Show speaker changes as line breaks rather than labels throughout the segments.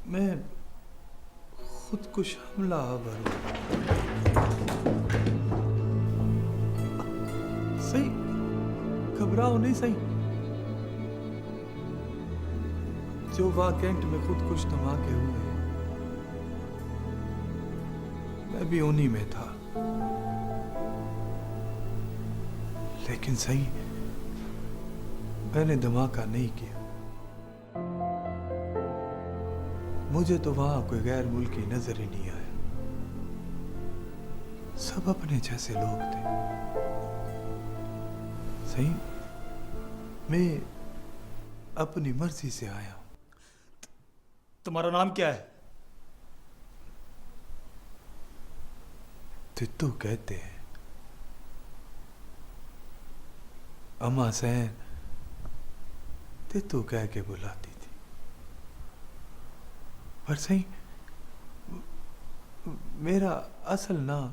मैं खुदकुश हमला आवर हूं। सही, घबराओ नहीं सही। जो वाकैंट में खुदकुश धमाके हुए मैं भी उन्हीं में था। लेकिन सही, मैंने धमाका नहीं किया। मुझे तो वहां कोई गैर मुल्की नजर ही नहीं आया। सब अपने जैसे लोग थे। सही, मैं अपनी मर्जी से आया हूं।
तुम्हारा नाम क्या है?
तित्तू कहते हैं। अम्मा सैन तित्तू कह के बुलाती थी। पर सही, मेरा असल नाम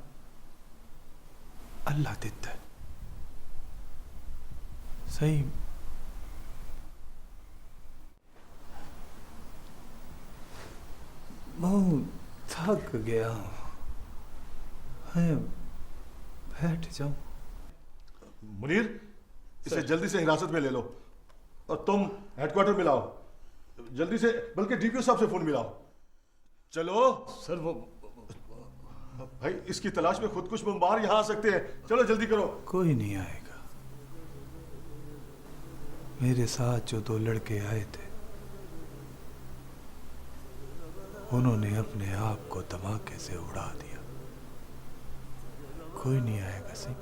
अल्लाह तित्त है। सही, मैं थक गया हूं। मैं बैठ जाऊं?
मुनीर, इसे जल्दी से हिरासत में ले लो और तुम हेडक्वार्टर में लाओ। जल्दी से, बल्कि डीपीओ साहब से फोन मिलाओ। चलो
सर वो
भाई, इसकी तलाश में खुदकुश बमबार यहां आ सकते हैं। चलो जल्दी करो।
कोई नहीं आएगा। मेरे साथ जो दो लड़के आए थे उन्होंने अपने आप को धमाके से उड़ा दिया। कोई नहीं आएगा। सही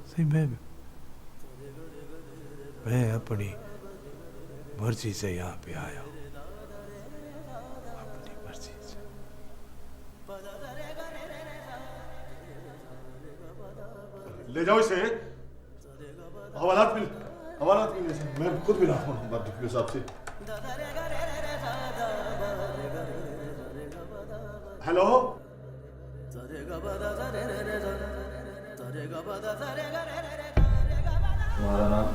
सही, मैं अपनी मर्जी से यहाँ पे आया हूँ। अपनी मर्जी से।
ले जाओ इसे। हवालात मिल मैं खुद मिलाता हूँ डीपीओ साहब से। हेलो,
तुम्हारा नाम?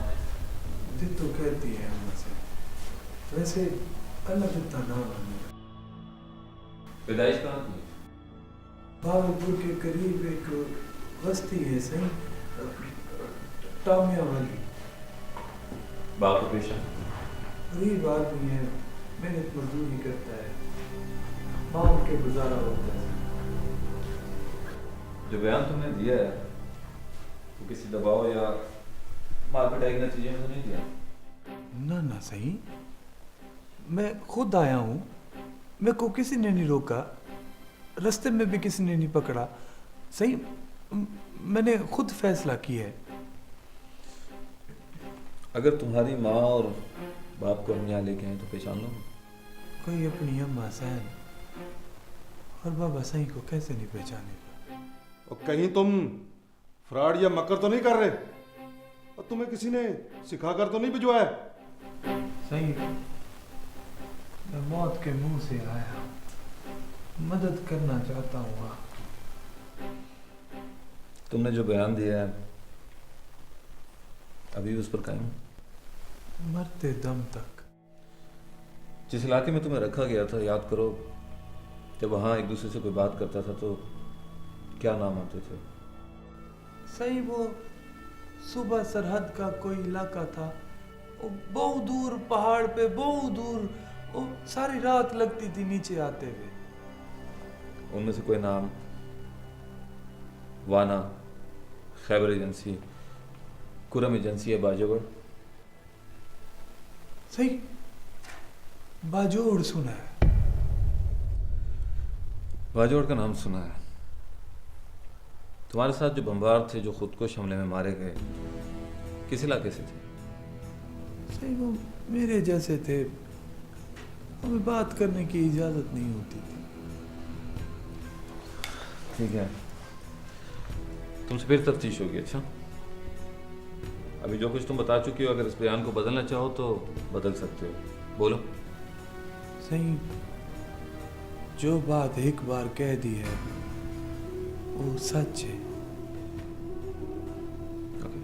तित्तू कहती है अम्मा से। वैसे अल्लाह तित्ता नाम है मेरा।
पैदाइश कहाँ की?
भागलपुर के करीब एक बस्ती है सही, टामिया वाली।
बाप का पेशा?
गरीब आदमी है, मेहनत मजदूरी करता है, मांग के गुजारा होता है।
जो बयान तुमने दिया है वो किसी दबाव या मार्केट की नतीजे में तो नहीं दिया?
ना सही, मैं खुद आया हूँ। मेरे को किसी ने नहीं रोका, रास्ते में भी किसी ने नहीं पकड़ा। सही, मैंने खुद फैसला किया है।
अगर तुम्हारी माँ और बाप को हम यहाँ लेके आए तो पहचान लो?
कोई अपनी अम्मा सैन और बाबा सही को कैसे नहीं पहचानेगा?
और कहीं तुम फ्रॉड या मकर तो नहीं कर रहे? और तुम्हें किसी ने सिखाकर तो नहीं भिजवाया?
सही, मैं मौत के मुंह से आया हूँ, मदद करना चाहता हूँ।
तुमने जो बयान दिया है अभी उस पर कायम?
मरते दम तक।
जिस इलाके में तुम्हें रखा गया था, याद करो, जब वहाँ एक दूसरे से कोई बात करता था तो क्या नाम होते थे?
सही, वो सुबह सरहद का कोई इलाका था, वो बहुत दूर पहाड़ पे, बहुत दूर, वो सारी रात लगती थी नीचे आते हुए।
उनमें से कोई नाम? वाना, खैबर एजेंसी, कुरम एजेंसी या बाजोगढ़?
सही, बाजोड़ सुना है।
बाजोड़ का नाम सुना है। तुम्हारे साथ जो बमबार थे जो खुदकुश हमले में मारे गए, किस इलाके से थे?
सही, वो मेरे जैसे थे, हमें बात करने की इजाजत नहीं होती थी।
ठीक है, तुमसे फिर तफ्तीश होगी। अच्छा, अभी जो कुछ तुम बता चुकी हो, अगर इस बयान को बदलना चाहो तो बदल सकते हो। बोलो।
सही, जो बात एक बार कह दी है वो सच है।
ओके,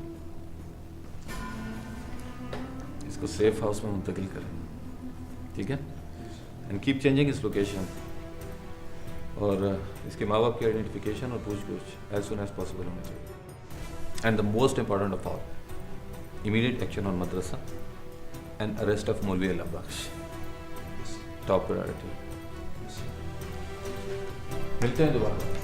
इसको सेफ हाउस में मुंतकिल करें। ठीक है, एंड कीप चेंजिंग इस लोकेशन, और इसके माँ बाप की आइडेंटिफिकेशन और पूछ-गछ एज सुन एज पॉसिबल होना चाहिए। And the most important of all, immediate action on Madrasa and arrest of मौलवी अल्लाह बख्श, टॉप प्रायोरिटी। मिलते हैं दोबारा।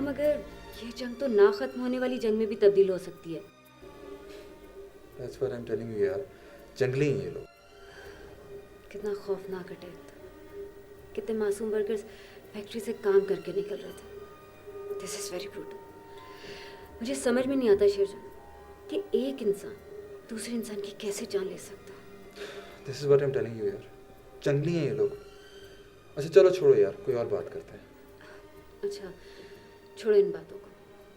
मगर ये जंग तो ना खत्म होने वाली जंग में भी तब्दील हो सकती है।
That's what I'm telling you यार, जंगली हैं ये लोग।
कितना खौफनाक अटैक था, कितने मासूम वर्कर्स फैक्ट्री से काम करके निकल रहे थे। This is very brutal. मुझे समझ में नहीं आता शेरजान कि एक इंसान दूसरे इंसान की कैसे जान ले सकता है।
This is what I'm telling you यार, जंगली हैं ये लोग। अच्छा चलो छोड़ो यार, कोई और बात करते हैं।
अच्छा छोड़ो इन बातों को,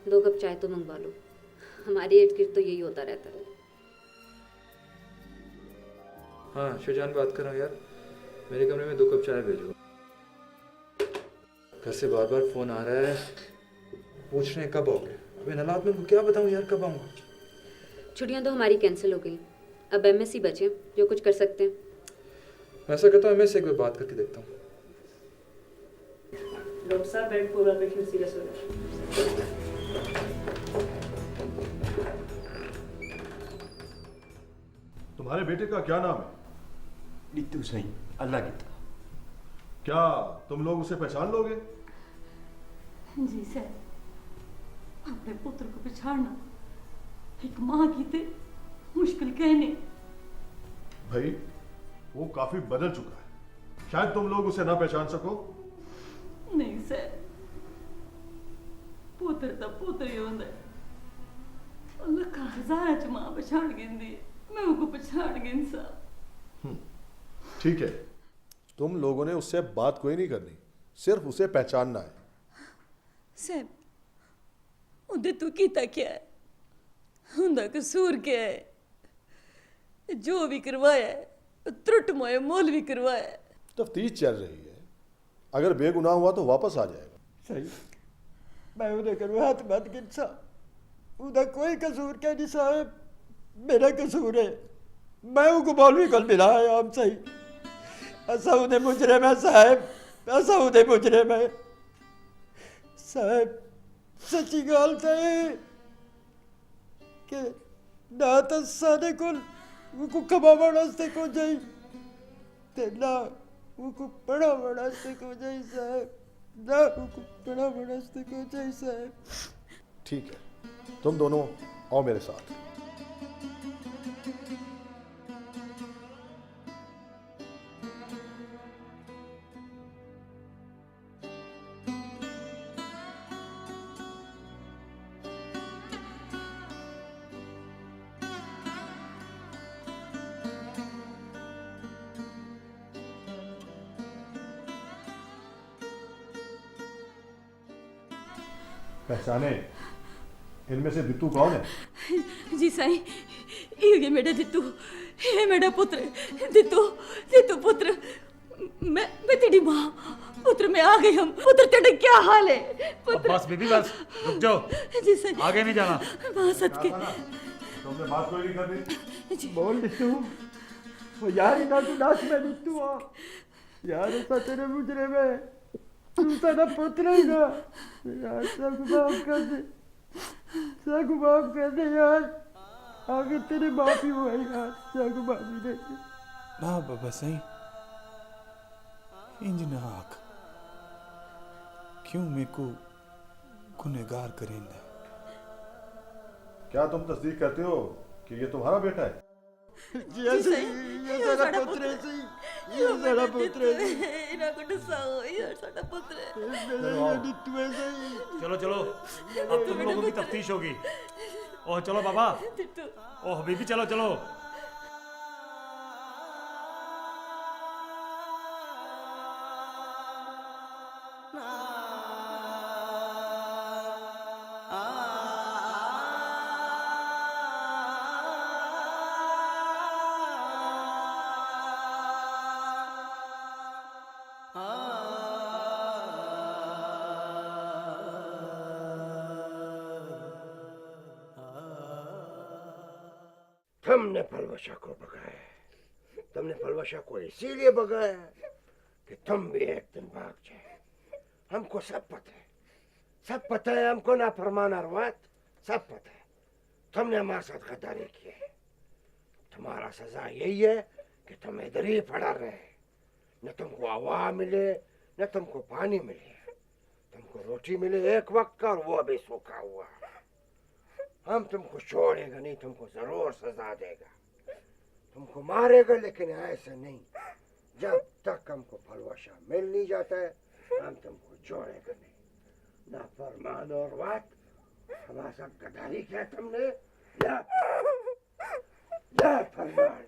2 कप चाय तो मंगवा लो, हमारे इर्द गिर्द तो यही होता रहता है।
हाँ शेरजान बात कर रहा हूँ यार, मेरे कमरे में 2 कप चाय भेजो। घर से बार बार फ़ोन आ रहा है, पूछ रहे हैं कब आओगे। अब इन हालात में उनको क्या बताऊँ यार कब आऊँगा।
छुट्टियाँ तो हमारी कैंसिल हो गई, अब एमएससी बचे जो कुछ कर सकते हैं।
मैं ऐसा करता हूँ एमएस से एक बार बात करके देखता हूँ।
डॉक्टर साहब बेड पूरा पेशेंट सीरियस हो रहा है।
तुम्हारे बेटे का क्या नाम है?
नीतू सही, अल्लाह की तरह।
क्या तुम लोग उसे पहचान लोगे?
जी सर, अपने पुत्र को पछाड़ना एक माँ की ते मुश्किल कहने।
भाई वो काफी बदल चुका है, शायद तुम लोग उसे ना पहचान सको।
नहीं सर, पुत्र तो पुत्र ही होता है। लखा हजार च मां पछाड़ गिंदी, मैं उनको पछाड़ गिन सा।
ठीक है, तुम लोगों ने उससे बात कोई नहीं करनी, सिर्फ उसे पहचानना है।
सैम, उन्हें तू कीता क्या है? उनका कसूर क्या है? जो भी करवाया है त्रुट मोए मोल भी करवाया है।
तफ्तीश चल रही है, अगर बेगुनाह हुआ तो वापस आ जाएगा।
सही, मैं उन्हें करूँ हाथ मत गिनसा, उनका कोई कसूर क्या नहीं साहब, मेरा कसूर है। मैं उनको मौलवी को मिला है हम सही, ऐसा उन्हें मुजरिम है साहब, ऐसा उन्हें मुजरिम है साहब। सच्ची गाल तो है कि ना तो सारे को उनको कमावन वास्ते को जाई ते ना उनको पढ़ावन वास्ते को जाई साहब, ना उनको पढ़ावन वास्ते को जाई साहब।
ठीक है, तुम दोनों आओ मेरे साथ। पहचाने, इनमें से बिट्टू कौन है?
जी साईं, ये मेरा दित्तू, ये मेरा पुत्र दित्तू, दित्तू पुत्र। मैं तेरी माँ, पुत्र मैं आ गई हम। पुत्र तेरा क्या हाल है? पुत्र
बस बीबी बस, रुक जाओ।
जी साईं,
आगे नहीं जाना।
माँ सद के।
तुमने बात कोई नहीं करनी।
बोल दित्तू, वो यार इना तू नाच में दित्तू आ यार, ऐसा तेरे मुजरिम है, तू सारा पुत्र है ना यार, सब माफ कर दे, सब माफ कर दे यार, आगे तेरे माफी हुआ यार, सब माफी दे।
ना बाबा सही, इंज ना आख, क्यों मेरे को गुनहगार करेंगे?
क्या तुम तस्दीक करते हो कि ये तुम्हारा बेटा है?
जी सही, ये सारा पुत्र है सही, ये सारा पुत्र है,
इना को डसाओ, ये सारा पुत्र है।
ये दित्तू है सही।
चलो चलो, अब तुम लोगों की तफ्तीश होगी। ओह चलो बाबा, ओह बीबी चलो चलो।
तुमने पलवशा को भगाया, तुमने पलवशा को इसीलिए भगाया कि तुम भी एक दिन भाग जाए। हमको सब पता है, सब पता है, हमको ना फरमान अरवात सब पता है। तुमने हमारे साथ गद्दारी की है, तुम्हारा सजा यही है कि तुम इधर ही पड़ा रहे, न तुमको हवा मिले न तुमको पानी मिले, तुमको रोटी मिले एक वक्त का और वो भी सूखा हुआ। हम तुमको छोड़ेगा नहीं, तुमको जरूर सजा देगा, तुमको मारेगा लेकिन ऐसे नहीं। जब तक हमको फलवशा मिल नहीं जाता है हम तुमको छोड़ेगा नहीं। ना फरमान और बात, हमारे साथ गद्दारी किया तुमने, ना फरमान।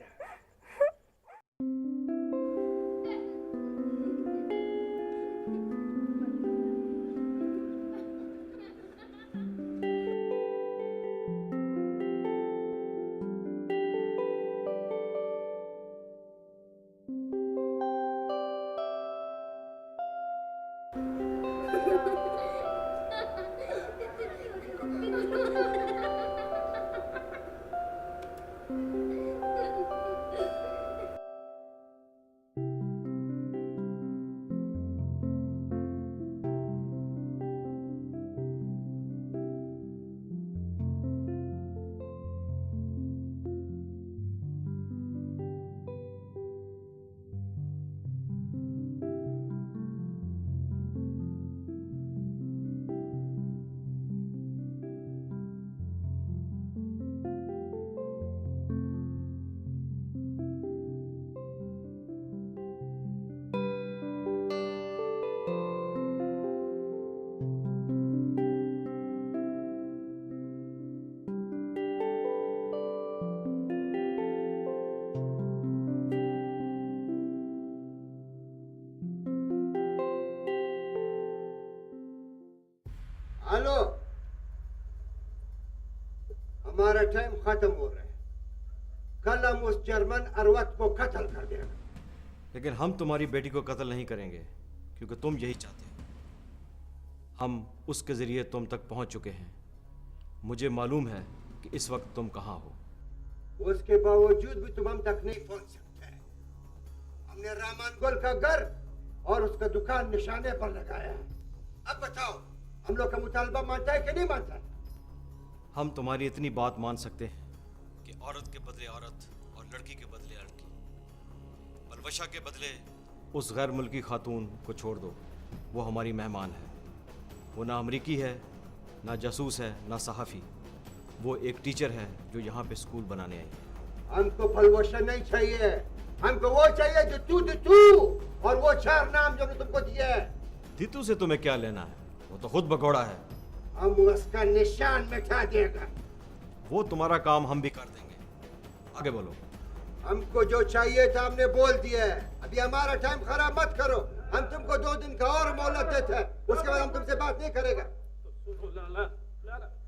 हमारा टाइम खत्म हो रहा है। कल हम उस जर्मन अरवत को कत्ल कर देंगे।
लेकिन हम तुम्हारी बेटी को कत्ल नहीं करेंगे क्योंकि तुम यही चाहते हो। हम उसके जरिए तुम तक पहुंच चुके हैं। मुझे मालूम है कि इस वक्त तुम कहां हो।
उसके बावजूद भी तुम हम तक नहीं पहुंच सकते। हमने रामानगोल का घर और उसका दुकान निशाने पर लगाया है। अब बताओ, हम लोग का मुतालबा मानता है कि नहीं मानता?
हम तुम्हारी इतनी बात मान सकते हैं कि औरत के बदले औरत और लड़की के बदले लड़की। बलवशा के बदले उस गैर मुल्की खातून को छोड़ दो। वो हमारी मेहमान है। वो ना अमरीकी है, ना जासूस है, ना सहाफ़ी। वो एक टीचर है जो यहाँ पे स्कूल बनाने आई है।
हमको फलवशा नहीं चाहिए। हमको वो चाहिए जो तू और वो 4 नाम जो हमने तुमको दिए है।
दीतू से तुम्हें क्या लेना है? वो तो खुद भगोड़ा है।
हम उसका निशान मिटा देगा।
वो तुम्हारा काम हम भी कर देंगे। आगे बोलो।
हमको जो चाहिए था हमने बोल दिया है। अभी हमारा टाइम खराब मत करो। हम तुमको 2 दिन का और मोहलत देते हैं, उसके बाद हम तुमसे बात नहीं करेगा।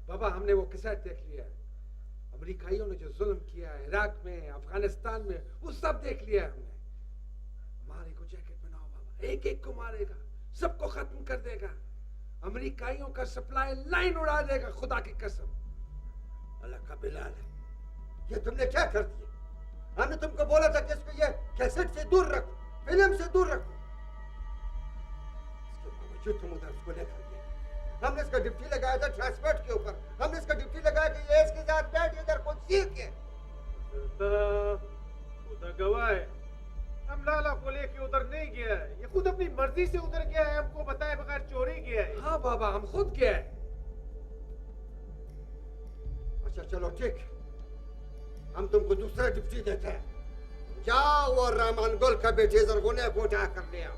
बाबा, हमने वो कैसेट देख लिया है। अमेरिकाइयों ने जो जुल्म किया है इराक में, अफगानिस्तान में, वो सब देख लिया है हमने। हमारे को जैकेट बनाओ बाबा, एक एक को मारेगा, सबको खत्म कर देगा। अमेरिकाइयों का सप्लाई लाइन उड़ा देगा, खुदा की कसम।
अल्लाह का बिलाल है, ये तुमने क्या कर दिया? हमने तुमको बोला था कि इसको ये कैसेट से दूर रखो, फिल्म से दूर रखो। इसके बावजूद तुम उधर उसको लेकर गए। हमने इसका ड्यूटी लगाया था ट्रांसपोर्ट के ऊपर। हमने इसका ड्यूटी लगाया कि ये इसके साथ बैठ इधर कुछ सीखे।
खुदा गवाह है, हम लाला को लेके उधर नहीं गया है। ये खुद अपनी मर्जी से उधर गया है, हमको बताए बगैर चोरी किया है। हाँ बाबा, हम खुद गए।
अच्छा चलो ठीक, हम तुमको दूसरा ड्यूटी देते हैं। जाओ और रामानगोल का बेटे जरगुने को उठा कर ले आओ।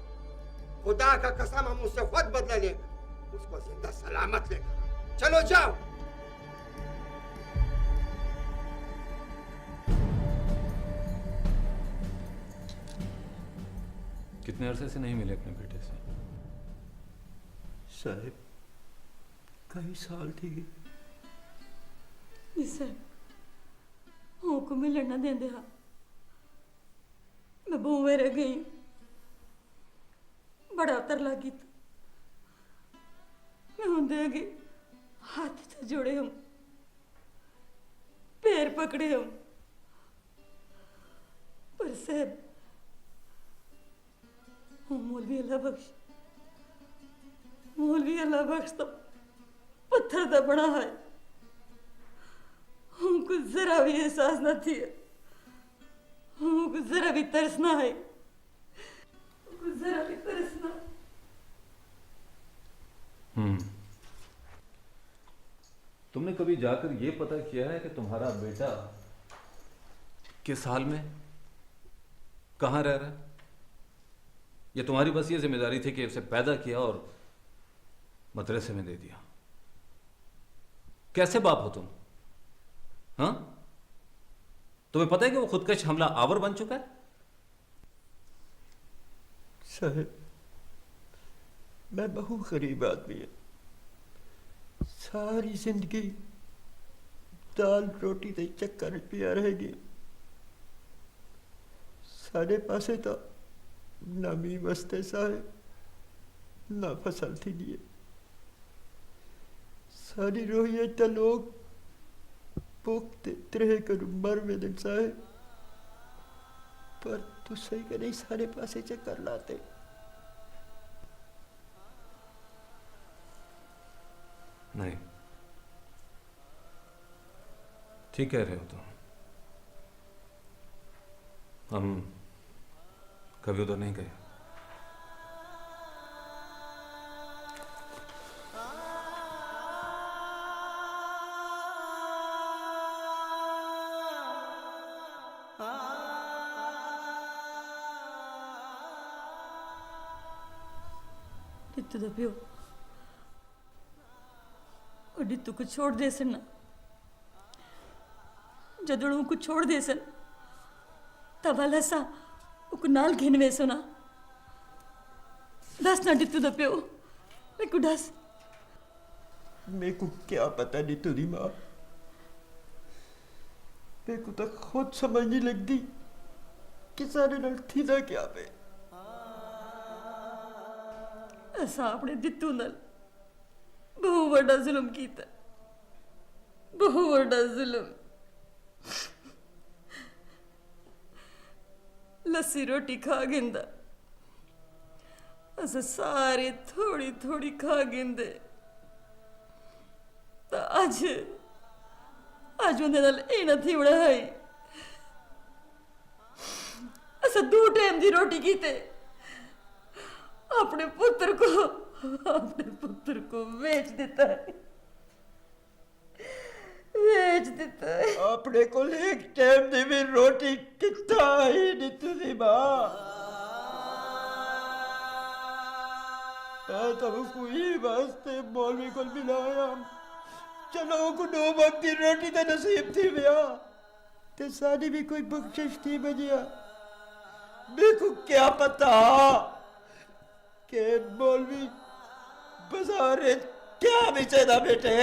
खुदा का कसम, हम उससे खुद बदला लेंगे। उसको जिंदा सलामत लेकर चलो जाओ।
कितने अरसे से नहीं मिले अपने बेटे से?
साहब, कई साल थी।
सर, को मिलन न देंदे हा। मैं बहू रह गई, बड़ा उतर लगी। मैं होंदे गई, हाथ से जोड़े हम, पैर पकड़े हम, पर साहब मौलवी अल्लाह बख्श, मौलवी अल्लाह बख्श तो पत्थर दा बना है। हमको जरा भी एहसास न थी, हमको जरा भी तरस ना है, हमको जरा भी तरस ना।
तुमने कभी जाकर ये पता किया है कि तुम्हारा बेटा किस हाल में, कहाँ रह रहा है? ये तुम्हारी बस ये जिम्मेदारी थी कि उसे पैदा किया और मदरसे में दे दिया? कैसे बाप हो तुम? हाँ, तुम्हें पता है कि वो खुदकश हमला आवर बन चुका है?
साहब, मैं बहुत गरीब आदमी है। सारी जिंदगी दाल रोटी दे चक्कर पिया रहेगी। साढ़े पासे तो ना मी मस्ते साहब, ना फसल थी लिए। सारी रोहिए तो लोग भूखते तरह कर मर में दिन साहब, पर तू सही का नहीं सारे पासे चक्कर लाते।
नहीं, ठीक कह रहे हो तुम। हम कभी उधर नहीं गए।
डित्तू दा प्यो और डित्तू को छोड़ दे सन ना, जदों को छोड़ दे सन तब वाला सा उको नाल घिनवे सुना। दस ना डित्तू दा प्यो, मैं को दस।
मेरे को क्या पता डित्तू दी माँ, मेरे को तो खुद समझ नहीं लगती कि सारे नाल थी ना क्या पे।
असा अपने दित्तू नाल बहु बड़ा जुल्म कीता, बहु बड़ा जुल्म। लस्सी रोटी खा गिंदा, अस सारे थोड़ी थोड़ी खा गिंदे। तो अज उन्हें नाल ए ना थी बढ़ाई। अस 2 टाइम दी रोटी कीते, अपने पुत्र को बेच देता है, बेच देता है।
अपने को एक टाइम दी भी रोटी कितना ही नीतू दी मां। तब कोई वास्ते मौलवी को मिलाया, चलो को 9 वक्त की रोटी तो नसीब थी भैया, ते सारी भी कोई बख्शिश थी बजिया। मेरे को क्या पता के मौलवी बाजार क्या बेचेदा बेटे।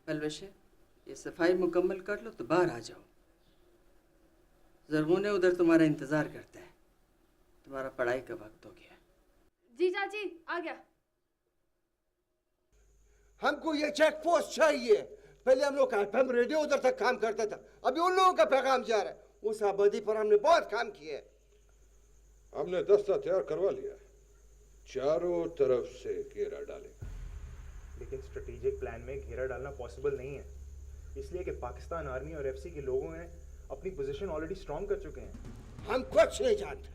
अलवशे ये सफाई मुकम्मल कर लो तो बाहर आ जाओ। जरमून उधर तुम्हारा इंतजार करता है, तुम्हारा पढ़ाई का वक्त हो गया।
जी चाची आ गया।
हमको ये चेक पोस्ट चाहिए। पहले हम लोग एफएम रेडियो उधर तक काम करता था, अभी उन लोगों का पैगाम जा रहा है। उस आबादी पर हमने बहुत काम किया है।
हमने दस्ता तैयार करवा लिया है, चारों तरफ से घेरा डालेगा।
लेकिन स्ट्रेटेजिक प्लान में घेरा डालना पॉसिबल नहीं है, इसलिए कि पाकिस्तान आर्मी और एफसी के लोगों ने अपनी पोजीशन ऑलरेडी स्ट्रॉन्ग कर चुके हैं।
हम कुछ नहीं जानते,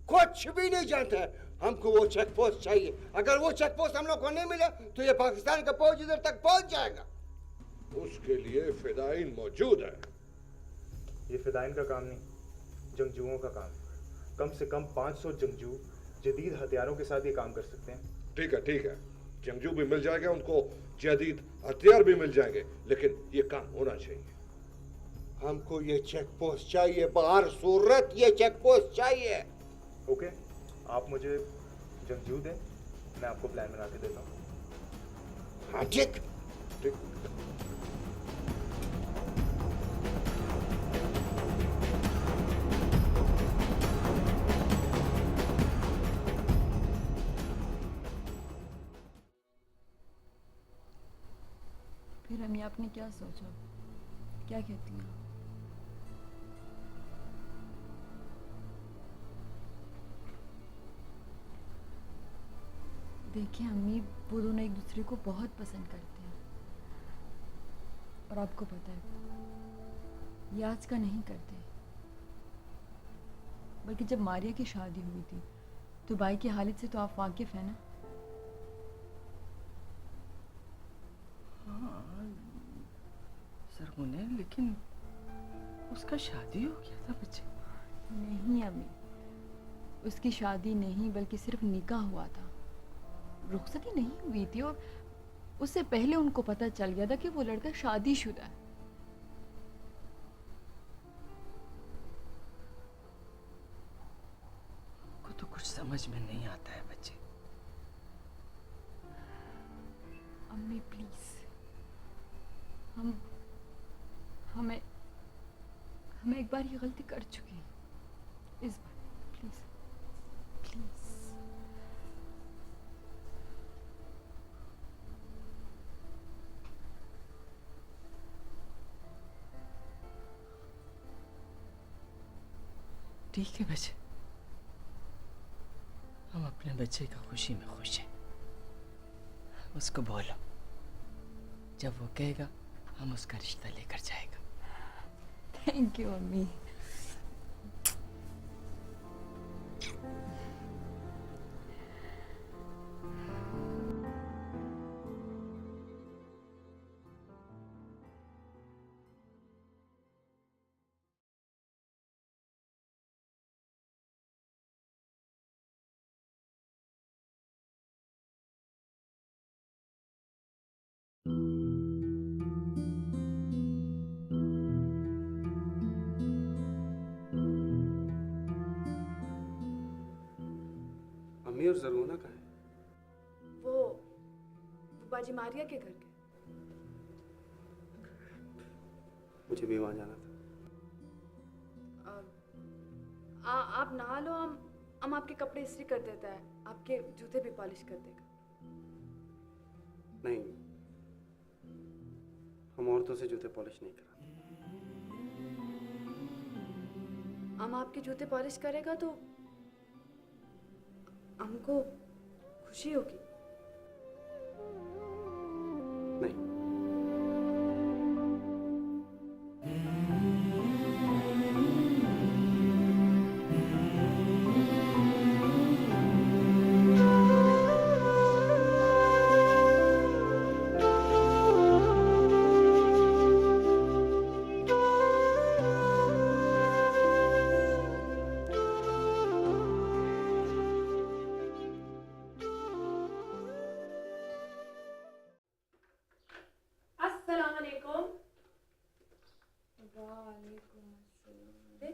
कुछ भी नहीं जानते। हमको वो चेक पोस्ट चाहिए। अगर वो चेक पोस्ट हम लोग को नहीं मिला तो ये पाकिस्तान का फौज इधर तक पहुंच जाएगा।
उसके लिए फिदाइन मौजूद है।
ये फिदाइन का काम नहीं, जंगजुओं का काम। कम से कम 500 जंगजू जदीद हथियारों के साथ ये काम कर सकते हैं।
ठीक है, ठीक है, जंगजू भी मिल जाएगा, उनको जदीद हथियार भी मिल जाएंगे, लेकिन ये काम होना चाहिए।
हमको ये चेक पोस्ट चाहिए, बाहर सूरत ये चेक पोस्ट चाहिए।
ओके, आप मुझे जंगजू दें, मैं आपको प्लान बना के देता हूँ।
हाँ ठीक
ठीक।
फिर अम्मी आपने क्या सोचा, क्या कहती हैं? देखिए अम्मी, वो दोनों एक दूसरे को बहुत पसंद करते हैं और आपको पता है ये आज का नहीं करते, बल्कि जब मारिया की शादी हुई थी तो भाई की हालत से तो आप वाकिफ है ना।
हाँ सरगुने, लेकिन उसका शादी हो गया था बच्चे।
नहीं अम्मी, उसकी शादी नहीं बल्कि सिर्फ निकाह हुआ था। रुखसती नहीं हुई थी और उससे पहले उनको पता चल गया था कि वो लड़का शादीशुदा है।
को तो कुछ समझ में नहीं आता है बच्चे।
अम्मी प्लीज, हमें एक बार ये गलती कर चुके हैं। इस बार प्लीज प्लीज।
ठीक है बच्चे, हम अपने बच्चे का खुशी में खुश हैं। उसको बोलो, जब वो कहेगा हम उसका रिश्ता लेकर जाएगा।
थैंक यू अम्मी।
अम्मी और जरगोना कहाँ है?
वो बाजी मारिया के घर के।
मुझे भी वहां जाना था।
आप नहा लो, हम आपके कपड़े इस्त्री कर देता है, आपके जूते भी पॉलिश कर देगा।
नहीं, हम औरतों से जूते पॉलिश नहीं कराते।
हम आपके जूते पॉलिश करेगा तो हमको खुशी होगी।
नहीं,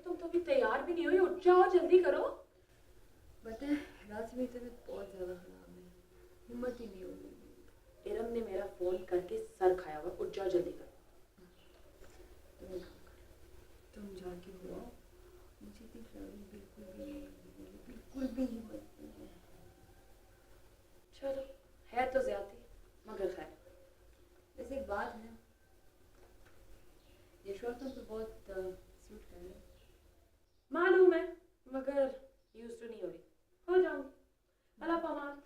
तुम तो अभी तैयार भी नहीं हुई, उठ जाओ जल्दी करो।
पता है रात से मेरी तबीयत बहुत ज्यादा खराब है, हिम्मत ही नहीं हो रही।
इरम ने मेरा फोन करके सर खाया हुआ, उठ जाओ जल्दी करो।
तुम जाके हो आओ, मुझे भी ट्रैवलिंग बिल्कुल भी नहीं, बिल्कुल भी हिम्मत नहीं है।
चलो है तो ज्यादा मगर खैर।
वैसे एक बात है, ये शॉर्ट तुम तो बहुत सूट कर रहे हो।
मालूम है मगर यूज टू नहीं हो रही, हो जाऊंगी। अल्लाह पामान।